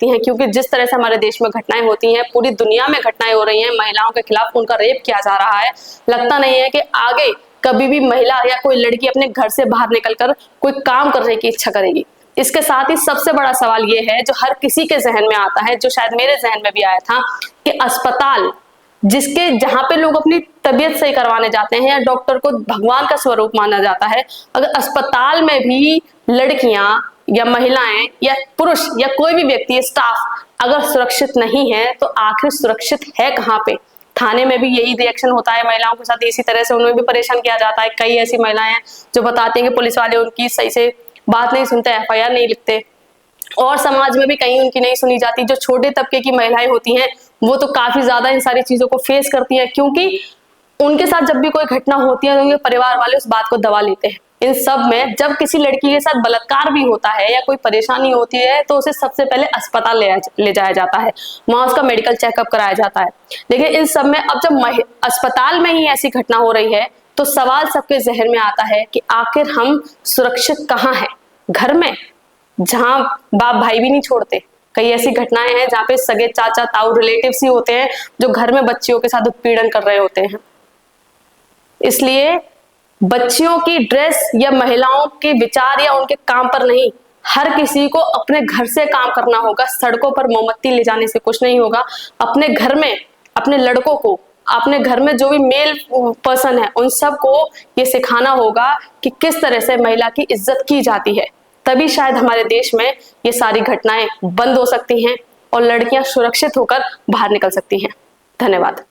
सकती हैं, क्योंकि जिस तरह से हमारे देश में घटनाएं होती हैं, पूरी दुनिया में घटनाएं हो रही हैं, महिलाओं के खिलाफ उनका रेप किया जा रहा है। लगता नहीं है कि आगे कभी भी महिला या कोई लड़की अपने घर से बाहर निकलकर कोई काम करने की इच्छा करेगी। इसके साथ ही सबसे बड़ा सवाल ये है, जो हर किसी के जहन में आता है, जो शायद मेरे जहन में भी आया था, कि अस्पताल जहां पे लोग अपनी तबीयत सही करवाने जाते हैं या डॉक्टर को भगवान का स्वरूप माना जाता है, अगर अस्पताल में भी लड़कियां या महिलाएं या पुरुष या कोई भी व्यक्ति, स्टाफ अगर सुरक्षित नहीं है, तो आखिर सुरक्षित है कहाँ पे? थाने में भी यही रिएक्शन होता है महिलाओं के साथ, इसी तरह से उन्हें भी परेशान किया जाता है। कई ऐसी महिलाएं हैं जो बताती हैं कि पुलिस वाले उनकी सही से बात नहीं सुनते, FIR नहीं लिखते, और समाज में भी कहीं उनकी नहीं सुनी जाती। जो छोटे तबके की महिलाएं होती हैं वो तो काफी ज्यादा इन सारी चीजों को फेस करती हैं, क्योंकि उनके साथ जब भी कोई घटना होती है तो उनके परिवार वाले उस बात को दबा लेते हैं। इन सब में जब किसी लड़की के साथ बलात्कार भी होता है या कोई परेशानी होती है तो उसे सबसे पहले अस्पताल ले जाया जाता है, वहां उसका मेडिकल चेकअप कराया जाता है। लेकिन इन सब में अब जब अस्पताल में ही ऐसी घटना हो रही है तो सवाल सबके जहन में आता है कि आखिर हम सुरक्षित कहाँ हैं? घर में, जहां बाप भाई भी नहीं छोड़ते। कई ऐसी घटनाएं हैं जहाँ पे सगे चाचा ताऊ रिलेटिव्स ही होते हैं जो घर में बच्चियों के साथ उत्पीड़न कर रहे होते हैं। इसलिए बच्चियों की ड्रेस या महिलाओं के विचार या उनके काम पर नहीं, हर किसी को अपने घर से काम करना होगा। सड़कों पर मोमबत्ती ले जाने से कुछ नहीं होगा। अपने घर में अपने लड़कों को, अपने घर में जो भी मेल पर्सन है, उन सबको ये सिखाना होगा कि किस तरह से महिला की इज्जत की जाती है। तभी शायद हमारे देश में ये सारी घटनाएं बंद हो सकती हैं और लड़कियां सुरक्षित होकर बाहर निकल सकती हैं। धन्यवाद।